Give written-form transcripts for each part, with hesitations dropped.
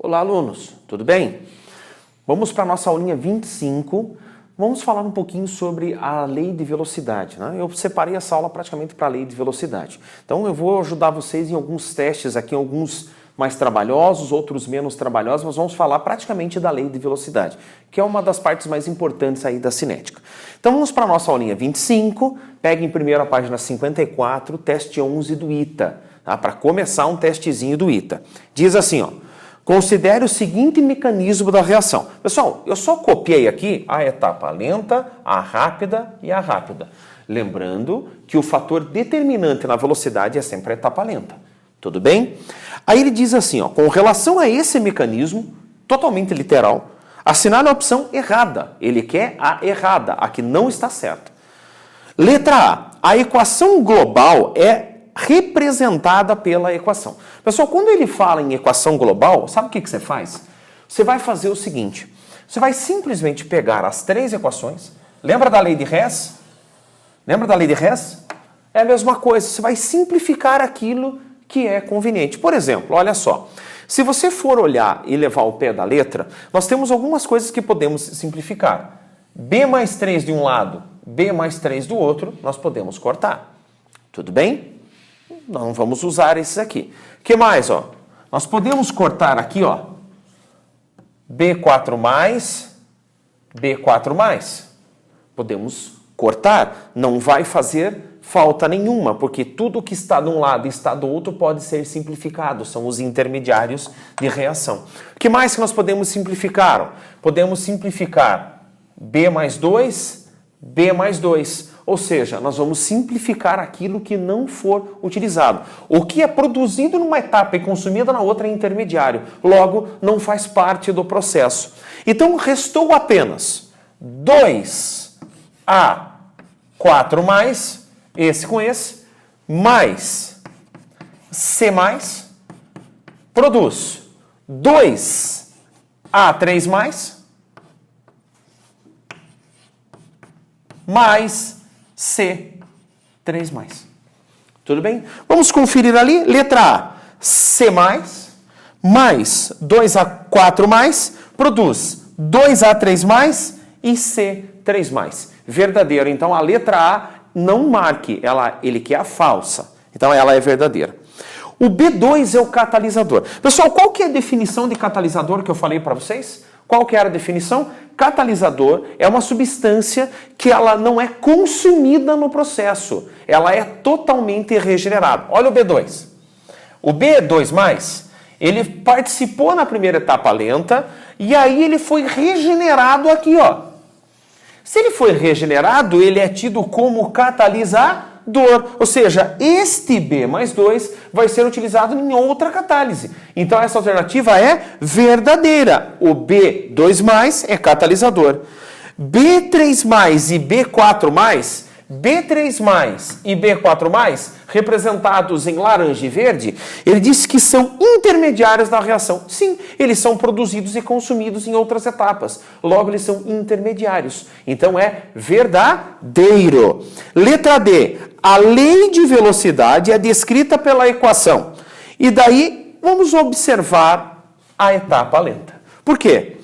Olá, alunos, tudo bem? Vamos para a nossa aulinha 25. Vamos falar um pouquinho sobre a lei de velocidade, né? Eu separei essa aula praticamente para a lei de velocidade. Então eu vou ajudar vocês em alguns testes aqui, alguns mais trabalhosos, outros menos trabalhosos, mas vamos falar praticamente da lei de velocidade, que é uma das partes mais importantes aí da cinética. Então vamos para a nossa aulinha 25, peguem primeiro a página 54, teste 11 do ITA, tá? Para começar um testezinho do ITA. Diz assim, ó. Considere o seguinte mecanismo da reação. Pessoal, eu só copiei aqui a etapa lenta, a rápida e a rápida. Lembrando que o fator determinante na velocidade é sempre a etapa lenta. Tudo bem? Aí ele diz assim, ó, com relação a esse mecanismo, totalmente literal, assinale a opção errada. Ele quer a errada, a que não está certa. Letra A equação global é representada pela equação. Pessoal, quando ele fala em equação global, sabe o que você faz? Você vai fazer o seguinte, você vai simplesmente pegar as três equações, lembra da lei de Hess? Lembra da lei de Hess? É a mesma coisa, você vai simplificar aquilo que é conveniente. Por exemplo, olha só, se você for olhar e levar o pé da letra, nós temos algumas coisas que podemos simplificar. B mais 3 de um lado, B mais 3 do outro, nós podemos cortar. Tudo bem? Não vamos usar esses aqui. O que mais, ó? Nós podemos cortar aqui, ó, B4 mais, B4 mais. Podemos cortar, não vai fazer falta nenhuma, porque tudo que está de um lado e está do outro pode ser simplificado, são os intermediários de reação. O que mais que nós podemos simplificar? Podemos simplificar B mais 2, B mais 2. Ou seja, nós vamos simplificar aquilo que não for utilizado. O que é produzido numa etapa e consumido na outra é intermediário. Logo, não faz parte do processo. Então, restou apenas 2A4 mais, esse com esse, mais C mais, produz 2A3 mais C3 mais. Tudo bem? Vamos conferir ali. Letra A, C mais 2A4 mais, produz 2A3 mais e C3 mais. Verdadeiro. Então, a letra A não marque, ele quer a falsa. Então, ela é verdadeira. O B2 é o catalisador. Pessoal, qual que é a definição de catalisador que eu falei para vocês? Qual que era a definição? Catalisador é uma substância que ela não é consumida no processo. Ela é totalmente regenerada. Olha o B2. O B2+, ele participou na primeira etapa lenta e aí ele foi regenerado aqui, ó. Se ele foi regenerado, ele é tido como catalisador. Ou seja, este B mais 2 vai ser utilizado em outra catálise. Então, essa alternativa é verdadeira. O B2+ é catalisador. B3+ e B4+, B3+ e B4+, representados em laranja e verde, ele diz que são intermediários da reação. Sim, eles são produzidos e consumidos em outras etapas. Logo, eles são intermediários. Então, é verdadeiro. Letra D. A lei de velocidade é descrita pela equação. E daí, vamos observar a etapa lenta. Por quê?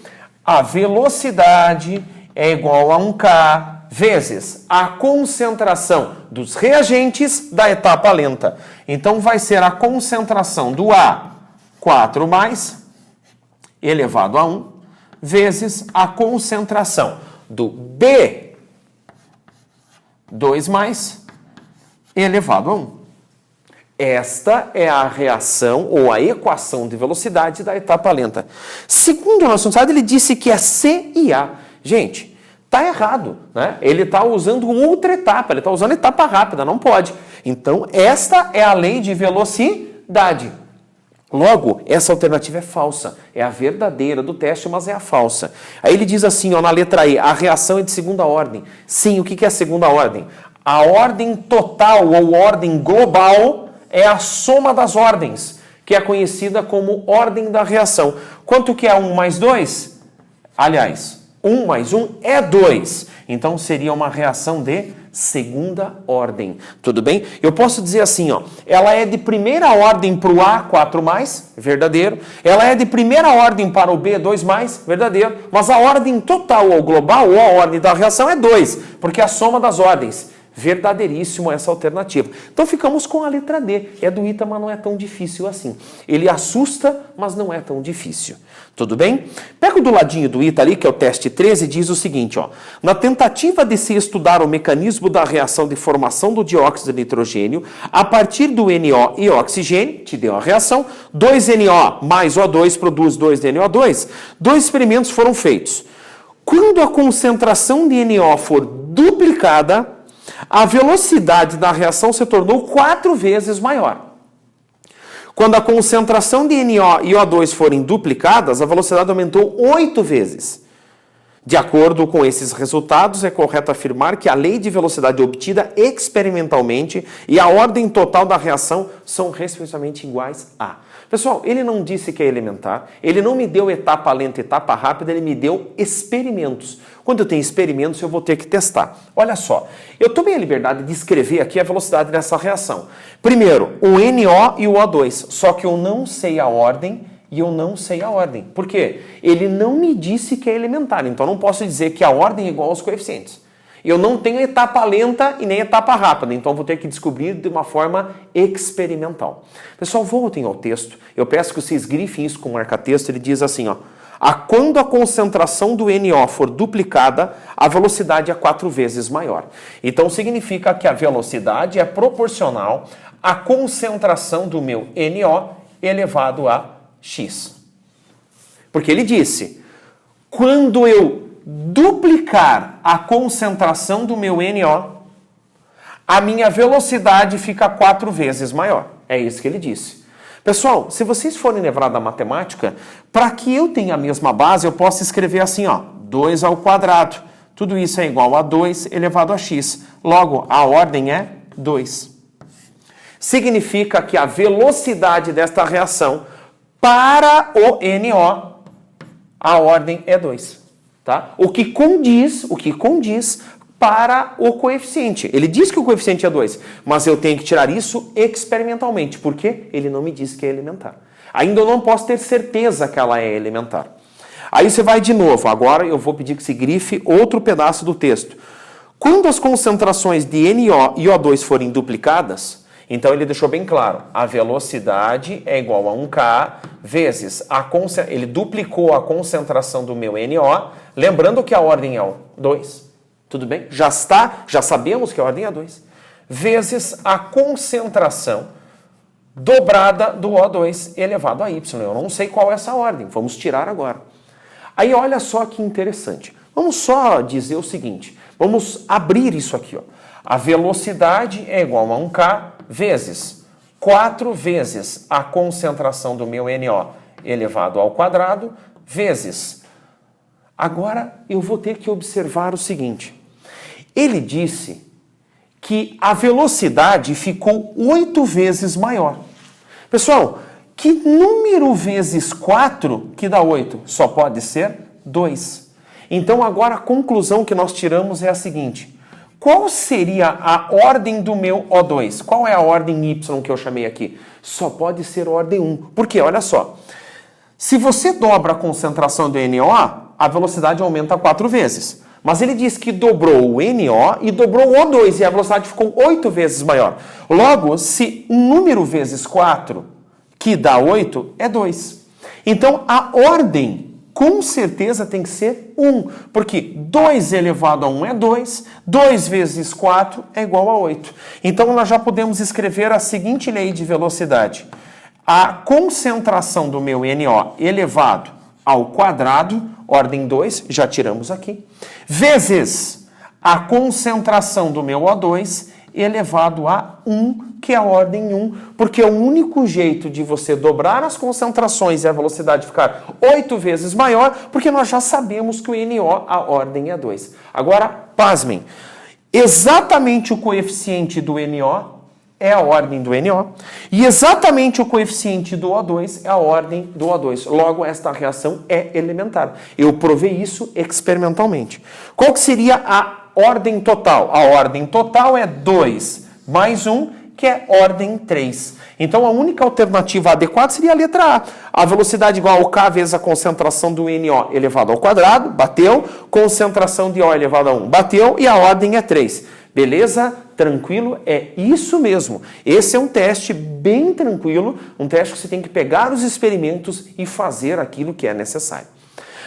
A velocidade é igual a 1K vezes a concentração dos reagentes da etapa lenta. Então, vai ser a concentração do A4+ elevado a 1 vezes a concentração do B2+ elevado a 1. Esta é a reação ou a equação de velocidade da etapa lenta. Segundo o nosso estudado, ele disse que é C e A. Gente, está errado, né? Ele está usando outra etapa, ele está usando etapa rápida, não pode. Então, esta é a lei de velocidade. Logo, essa alternativa é falsa. É a verdadeira do teste, mas é a falsa. Aí ele diz assim, ó, na letra E, a reação é de segunda ordem. Sim, o que é a segunda ordem? A ordem total ou ordem global é a soma das ordens, que é conhecida como ordem da reação. Quanto que é 1 mais 2? Aliás, 1 mais 1 é 2. Então, seria uma reação de segunda ordem, tudo bem? Eu posso dizer assim, ó, ela é de primeira ordem para o A, 4+, verdadeiro. Ela é de primeira ordem para o B, 2+, verdadeiro. Mas a ordem total ou global, ou a ordem da reação é 2, porque é a soma das ordens. Verdadeiríssimo essa alternativa. Então ficamos com a letra D. É do ITA, mas não é tão difícil assim. Ele assusta, mas não é tão difícil. Tudo bem? Pega do ladinho do ITA ali, que é o teste 13, diz o seguinte, ó. Na tentativa de se estudar o mecanismo da reação de formação do dióxido de nitrogênio, a partir do NO e oxigênio, te deu a reação, 2NO mais O2 produz 2NO2. Dois experimentos foram feitos. Quando a concentração de NO for duplicada, a velocidade da reação se tornou 4 vezes maior. Quando a concentração de NO e O2 forem duplicadas, a velocidade aumentou 8 vezes. De acordo com esses resultados, é correto afirmar que a lei de velocidade obtida experimentalmente e a ordem total da reação são respectivamente iguais a. Pessoal, ele não disse que é elementar, ele não me deu etapa lenta, etapa rápida, ele me deu experimentos. Quando eu tenho experimentos, eu vou ter que testar. Olha só, eu tomei a liberdade de escrever aqui a velocidade dessa reação. Primeiro, o NO e o O2, só que eu não sei a ordem e eu não sei a ordem. Por quê? Ele não me disse que é elementar, então eu não posso dizer que a ordem é igual aos coeficientes. Eu não tenho etapa lenta e nem etapa rápida, então vou ter que descobrir de uma forma experimental. Pessoal, voltem ao texto. Eu peço que vocês grifem isso com marca-texto. Ele diz assim, ó. Quando a concentração do NO for duplicada, a velocidade é 4 vezes maior. Então significa que a velocidade é proporcional à concentração do meu NO elevado a X. Porque ele disse, quando eu duplicar a concentração do meu NO, a minha velocidade fica 4 vezes maior. É isso que ele disse. Pessoal, se vocês forem lembrar da matemática, para que eu tenha a mesma base, eu posso escrever assim, ó, 2 ao quadrado. Tudo isso é igual a 2 elevado a x. Logo, a ordem é 2. Significa que a velocidade desta reação para o NO, a ordem é 2. Tá? O que condiz para o coeficiente. Ele diz que o coeficiente é 2, mas eu tenho que tirar isso experimentalmente, porque ele não me disse que é elementar. Ainda eu não posso ter certeza que ela é elementar. Aí você vai de novo, agora eu vou pedir que se grife outro pedaço do texto. Quando as concentrações de NO e O2 forem duplicadas, então ele deixou bem claro, a velocidade é igual a 1K vezes ele duplicou a concentração do meu NO, lembrando que a ordem é o 2. Tudo bem? Já sabemos que a ordem é 2. Vezes a concentração dobrada do O2 elevado a Y. Eu não sei qual é essa ordem. Vamos tirar agora. Aí olha só que interessante. Vamos só dizer o seguinte. Vamos abrir isso aqui. Ó. A velocidade é igual a 1K vezes 4 vezes a concentração do meu NO elevado ao quadrado vezes... Agora eu vou ter que observar o seguinte. Ele disse que a velocidade ficou 8 vezes maior. Pessoal, que número vezes 4 que dá 8? Só pode ser 2. Então agora a conclusão que nós tiramos é a seguinte. Qual seria a ordem do meu O2? Qual é a ordem Y que eu chamei aqui? Só pode ser ordem 1. Por quê? Olha só. Se você dobra a concentração do NO, a velocidade aumenta 4 vezes. Mas ele diz que dobrou o NO e dobrou o O2 e a velocidade ficou 8 vezes maior. Logo, se 1 número vezes 4, que dá 8, é 2. Então, a ordem, com certeza, tem que ser 1. Porque 2 elevado a 1 é 2, 2 vezes 4 é igual a 8. Então, nós já podemos escrever a seguinte lei de velocidade. A concentração do meu NO elevado ao quadrado, ordem 2, já tiramos aqui, vezes a concentração do meu O2 elevado a 1, que é a ordem 1, porque é o único jeito de você dobrar as concentrações e a velocidade ficar 8 vezes maior, porque nós já sabemos que o NO, a ordem é 2. Agora, pasmem, exatamente o coeficiente do NO é a ordem do NO, e exatamente o coeficiente do O2 é a ordem do O2. Logo, esta reação é elementar. Eu provei isso experimentalmente. Qual que seria a ordem total. A ordem total é 2 mais 1, que é ordem 3. Então, a única alternativa adequada seria a letra A. A velocidade igual ao K vezes a concentração do NO elevado ao quadrado, bateu. Concentração de O elevado a 1, bateu. E a ordem é 3. Beleza? Tranquilo? É isso mesmo. Esse é um teste bem tranquilo, um teste que você tem que pegar os experimentos e fazer aquilo que é necessário.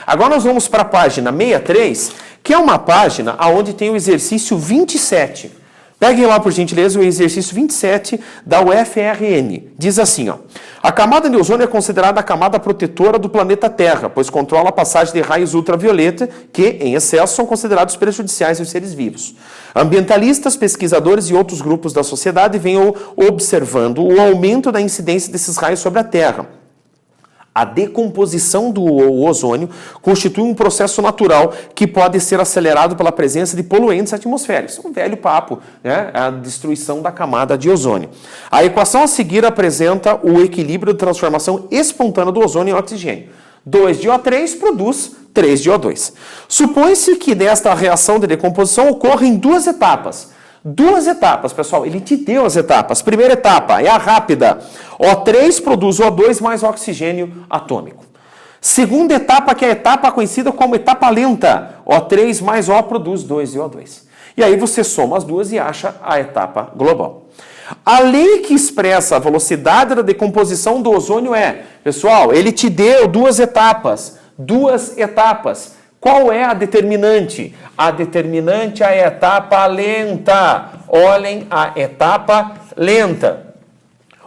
Agora nós vamos para a página 63, que é uma página onde tem o exercício 27. Peguem lá, por gentileza, o exercício 27 da UFRN. Diz assim, ó. A camada de ozônio é considerada a camada protetora do planeta Terra, pois controla a passagem de raios ultravioleta que, em excesso, são considerados prejudiciais aos seres vivos. Ambientalistas, pesquisadores e outros grupos da sociedade vêm observando o aumento da incidência desses raios sobre a Terra. A decomposição do ozônio constitui um processo natural que pode ser acelerado pela presença de poluentes atmosféricos. Um velho papo, né? A destruição da camada de ozônio. A equação a seguir apresenta o equilíbrio de transformação espontânea do ozônio em oxigênio. 2 de O3 produz 3 de O2. Supõe-se que nesta reação de decomposição ocorra em duas etapas. Duas etapas, pessoal, ele te deu as etapas. Primeira etapa é a rápida. O3 produz O2 mais oxigênio atômico. Segunda etapa, que é a etapa conhecida como etapa lenta. O3 mais O produz 2 de O2. E aí você soma as duas e acha a etapa global. A lei que expressa a velocidade da decomposição do ozônio é, pessoal, ele te deu duas etapas. Duas etapas. Qual é a determinante? A determinante é a etapa lenta. Olhem a etapa lenta.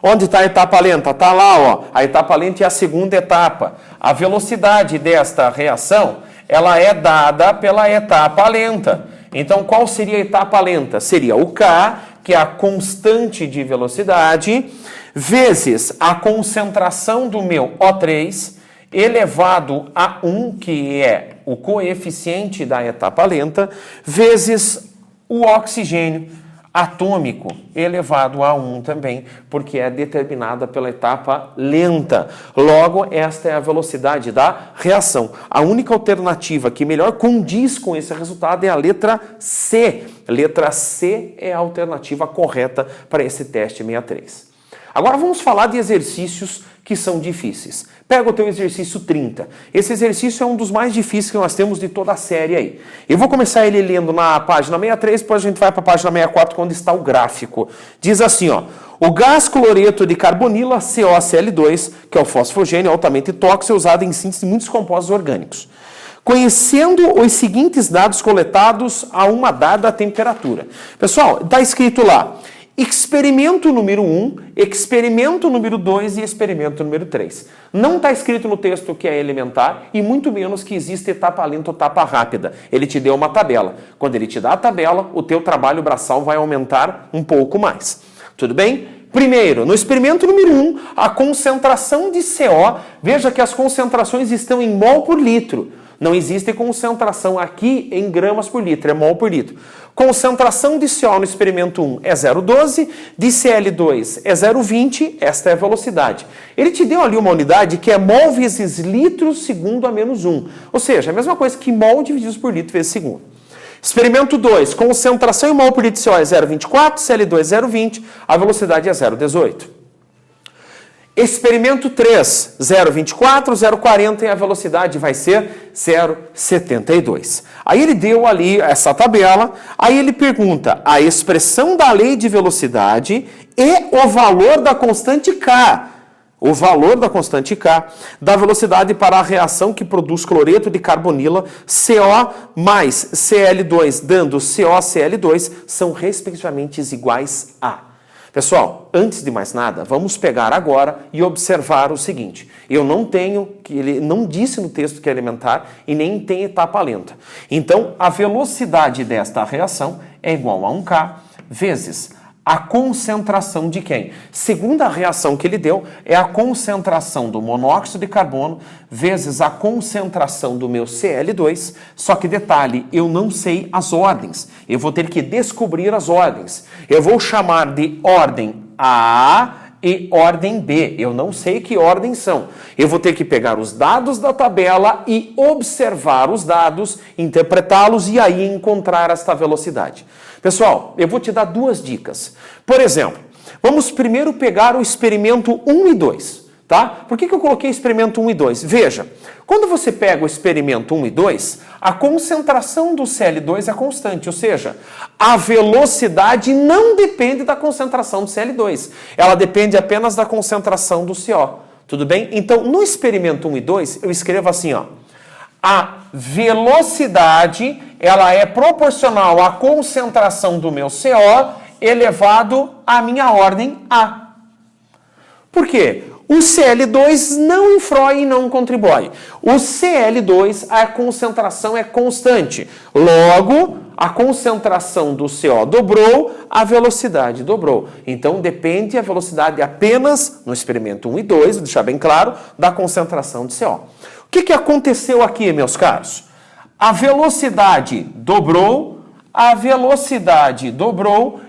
Onde está a etapa lenta? Está lá, ó. A etapa lenta é a segunda etapa. A velocidade desta reação, ela é dada pela etapa lenta. Então, qual seria a etapa lenta? Seria o K, que é a constante de velocidade, vezes a concentração do meu O3, elevado a 1, que é o coeficiente da etapa lenta, vezes o oxigênio atômico, elevado a 1 também, porque é determinada pela etapa lenta. Logo, esta é a velocidade da reação. A única alternativa que melhor condiz com esse resultado é a letra C. Letra C é a alternativa correta para esse teste 63. Agora vamos falar de exercícios que são difíceis. Pega o teu exercício 30. Esse exercício é um dos mais difíceis que nós temos de toda a série aí. Eu vou começar ele lendo na página 63, depois a gente vai para a página 64, onde está o gráfico. Diz assim, ó. O gás cloreto de carbonila, COCl2, que é o fosfogênio altamente tóxico, é usado em síntese de muitos compostos orgânicos. Conhecendo os seguintes dados coletados a uma dada temperatura. Pessoal, está escrito lá. Experimento número 1, experimento número 2 e experimento número 3. Não está escrito no texto que é elementar e muito menos que existe etapa lenta ou etapa rápida. Ele te deu uma tabela. Quando ele te dá a tabela, o teu trabalho braçal vai aumentar um pouco mais. Tudo bem? Primeiro, no experimento número 1, a concentração de CO, veja que as concentrações estão em mol por litro. Não existe concentração aqui em gramas por litro, é mol por litro. Concentração de CO no experimento 1 é 0,12, de Cl2 é 0,20, esta é a velocidade. Ele te deu ali uma unidade que é mol vezes litro segundo a menos 1. Ou seja, a mesma coisa que mol divididos por litro vezes segundo. Experimento 2, concentração em mol por litro de CO é 0,24, Cl2 é 0,20, a velocidade é 0,18. Experimento 3, 0,24, 0,40 e a velocidade vai ser 0,72. Aí ele deu ali essa tabela, aí ele pergunta a expressão da lei de velocidade e o valor da constante K. O valor da constante K da velocidade para a reação que produz cloreto de carbonila, CO mais Cl2, dando COCl2, são respectivamente iguais a... Pessoal, antes de mais nada, vamos pegar agora e observar o seguinte. Eu não tenho, que ele não disse no texto que é elementar e nem tem etapa lenta. Então, a velocidade desta reação é igual a 1K vezes a concentração de quem? Segundo a reação que ele deu, é a concentração do monóxido de carbono vezes a concentração do meu Cl2, só que detalhe, eu não sei as ordens. Eu vou ter que descobrir as ordens. Eu vou chamar de ordem A e ordem B. Eu não sei que ordem são. Eu vou ter que pegar os dados da tabela e observar os dados, interpretá-los e aí encontrar esta velocidade. Pessoal, eu vou te dar duas dicas. Por exemplo, vamos primeiro pegar o experimento 1 e 2. Tá? Por que eu coloquei experimento 1 e 2? Veja, quando você pega o experimento 1 e 2, a concentração do Cl2 é constante, ou seja, a velocidade não depende da concentração do Cl2, ela depende apenas da concentração do CO. Tudo bem? Então, no experimento 1 e 2, eu escrevo assim, ó, a velocidade ela é proporcional à concentração do meu CO elevado à minha ordem A. Por quê? O Cl2 não influi e não contribui. O Cl2, a concentração é constante. Logo, a concentração do CO dobrou, a velocidade dobrou. Então, depende a velocidade apenas, no experimento 1 e 2, vou deixar bem claro, da concentração de CO. O que aconteceu aqui, meus caros? A velocidade dobrou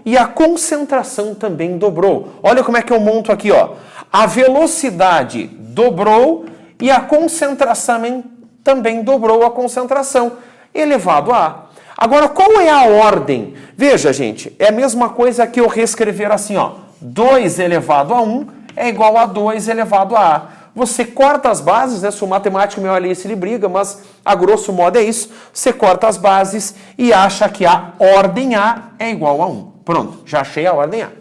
e a concentração também dobrou. Olha como é que eu monto aqui, ó. A velocidade dobrou e a concentração também dobrou a concentração, elevado a A. Agora, qual é a ordem? Veja, gente, é a mesma coisa que eu reescrever assim, ó. 2 elevado a 1 é igual a 2 elevado a A. Você corta as bases, né? Se o matemático meu ali ele briga, mas a grosso modo é isso. Você corta as bases e acha que a ordem A é igual a 1. Pronto, já achei a ordem A.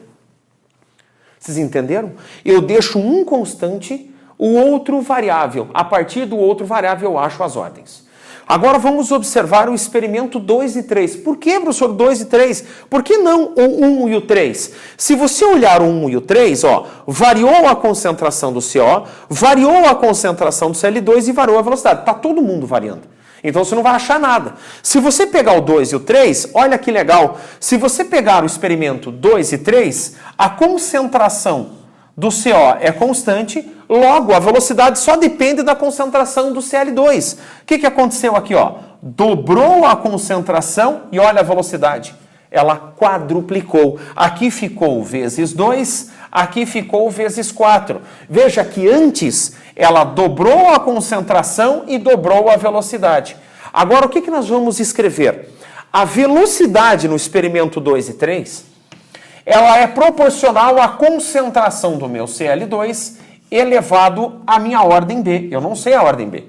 Vocês entenderam? Eu deixo um constante, o outro variável. A partir do outro variável eu acho as ordens. Agora vamos observar o experimento 2 e 3. Por que, professor, 2 e 3? Por que não o 1 e o 3? Se você olhar o 1 e o 3, ó, variou a concentração do CO, variou a concentração do Cl2 e variou a velocidade. Está todo mundo variando. Então você não vai achar nada. Se você pegar o 2 e o 3, olha que legal. Se você pegar o experimento 2 e 3, a concentração do CO é constante, logo a velocidade só depende da concentração do Cl2. O que aconteceu aqui, ó? Dobrou a concentração e olha a velocidade. Ela quadruplicou. Aqui ficou vezes 2, aqui ficou vezes 4. Veja que antes ela dobrou a concentração e dobrou a velocidade. Agora, o que nós vamos escrever? A velocidade no experimento 2 e 3, ela é proporcional à concentração do meu Cl2 elevado à minha ordem B. Eu não sei a ordem B.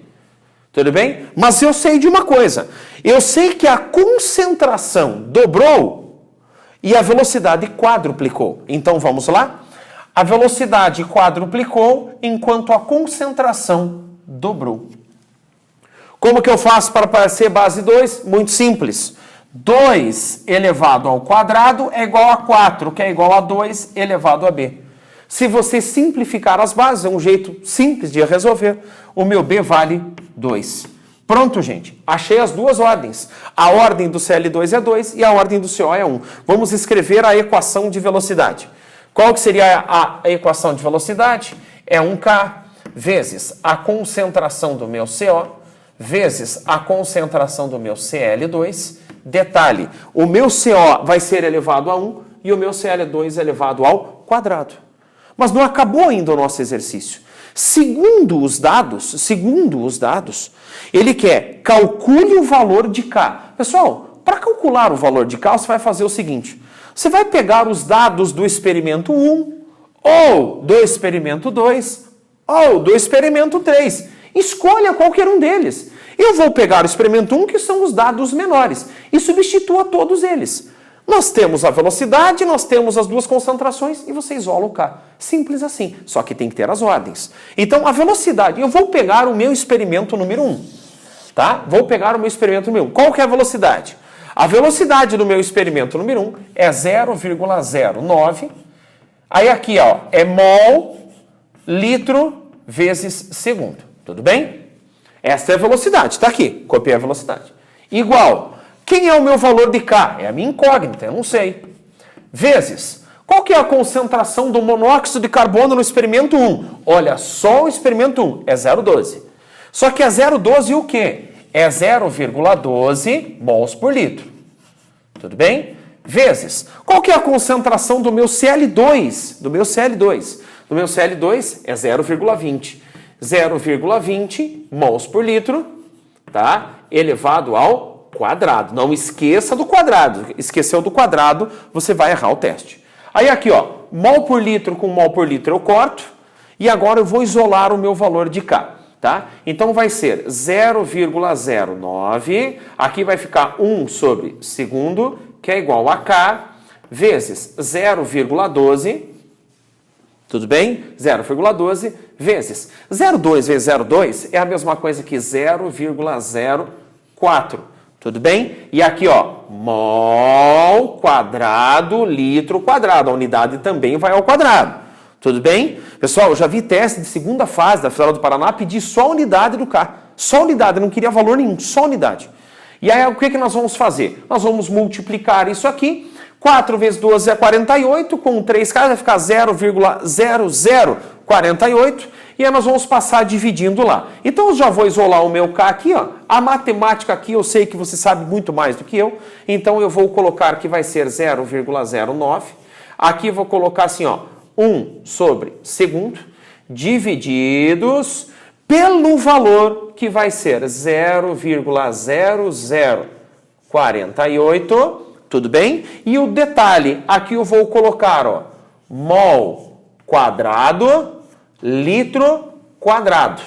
Tudo bem? Mas eu sei de uma coisa. Eu sei que a concentração dobrou e a velocidade quadruplicou. Então, vamos lá? A velocidade quadruplicou enquanto a concentração dobrou. Como que eu faço para ser base 2? Muito simples. 2 elevado ao quadrado é igual a 4, que é igual a 2 elevado a B. Se você simplificar as bases, é um jeito simples de resolver. O meu B vale 2. Pronto, gente. Achei as duas ordens. A ordem do Cl2 é 2 e a ordem do CO é 1. Vamos escrever a equação de velocidade. Qual que seria a equação de velocidade? É 1K vezes a concentração do meu CO vezes a concentração do meu Cl2. Detalhe, o meu CO vai ser elevado a 1 e o meu Cl2 elevado ao quadrado. Mas não acabou ainda o nosso exercício. Segundo os dados, ele quer calcule o valor de K. Pessoal, para calcular o valor de K, você vai fazer o seguinte. Você vai pegar os dados do experimento 1, ou do experimento 2, ou do experimento 3. Escolha qualquer um deles. Eu vou pegar o experimento 1, que são os dados menores, e substitua todos eles. Nós temos a velocidade, nós temos as duas concentrações, e você isola o K. Simples assim, só que tem que ter as ordens. Então, a velocidade, eu vou pegar o meu experimento número 1. Tá? Vou pegar o meu experimento número 1. Qual que é a velocidade? A velocidade do meu experimento número 1 é 0,09. Aí aqui, ó, é mol, litro, vezes segundo. Tudo bem? Essa é a velocidade, está aqui. Copiei a velocidade. Igual, quem é o meu valor de K? É a minha incógnita, eu não sei. Vezes, qual que é a concentração do monóxido de carbono no experimento 1? Olha, só o experimento 1 é 0,12. Só que é 0,12 o quê? É 0,12 mols por litro. Tudo bem? vezes. Qual que é a concentração do meu Cl2? Do meu Cl2 é 0,20. 0,20 mols por litro, tá? Elevado ao quadrado. Não esqueça do quadrado. Esqueceu do quadrado, você vai errar o teste. Aí aqui, ó, mol por litro com mol por litro eu corto. E agora eu vou isolar o meu valor de K, tá? Então vai ser 0,09. Aqui vai ficar 1 sobre segundo, que é igual a K, vezes 0,12. Tudo bem? 0,12 vezes 0,2 vezes 0,2 é a mesma coisa que 0,04. Tudo bem? E aqui, ó, mol quadrado, litro quadrado. A unidade também vai ao quadrado. Tudo bem? Pessoal, eu já vi teste de segunda fase da Federal do Paraná pedir só a unidade do K. Só a unidade, eu não queria valor nenhum, só a unidade. E aí, o que nós vamos fazer? Nós vamos multiplicar isso aqui. 4 vezes 12 é 48, com 3K vai ficar 0,0048, e aí nós vamos passar dividindo lá. Então eu já vou isolar o meu K aqui, ó. A matemática aqui eu sei que você sabe muito mais do que eu, então eu vou colocar que vai ser 0,09. Aqui eu vou colocar assim, ó, 1 sobre segundo, divididos pelo valor que vai ser 0,0048. Tudo bem? E o detalhe, aqui eu vou colocar, ó, mol quadrado, litro quadrado.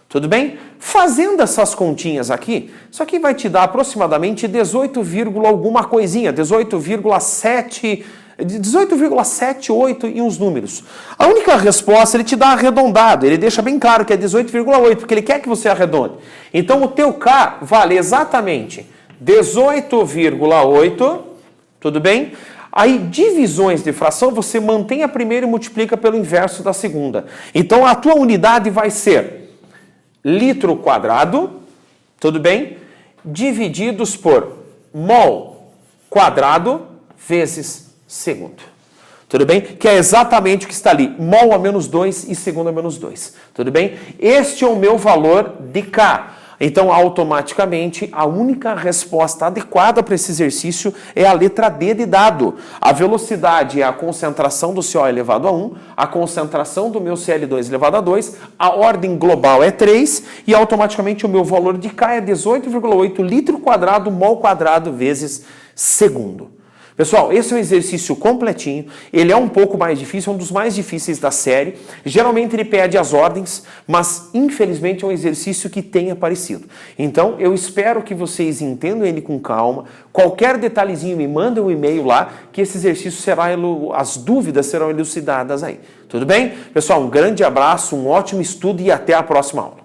Tudo bem? Fazendo essas continhas aqui, isso aqui vai te dar aproximadamente 18, alguma coisinha, 18,78 e uns números. A única resposta, ele te dá arredondado, ele deixa bem claro que é 18,8, porque ele quer que você arredonde. Então o teu K vale exatamente 18,8, tudo bem? Aí, divisões de fração, você mantém a primeira e multiplica pelo inverso da segunda. Então, a tua unidade vai ser litro quadrado, tudo bem? Divididos por mol quadrado vezes segundo. Tudo bem? Que é exatamente o que está ali. Mol a menos 2 e segundo a menos 2. Tudo bem? Este é o meu valor de K. Então, automaticamente, a única resposta adequada para esse exercício é a letra D de dado. A velocidade é a concentração do CO elevado a 1, a concentração do meu Cl2 elevado a 2, a ordem global é 3 e automaticamente o meu valor de K é 18,8 litro quadrado, mol quadrado vezes segundo. Pessoal, esse é um exercício completinho, ele é um pouco mais difícil, é um dos mais difíceis da série. Geralmente ele pede as ordens, mas infelizmente é um exercício que tem aparecido. Então, eu espero que vocês entendam ele com calma. Qualquer detalhezinho, me manda um e-mail lá, que esse exercício as dúvidas serão elucidadas aí. Tudo bem? Pessoal, um grande abraço, um ótimo estudo e até a próxima aula.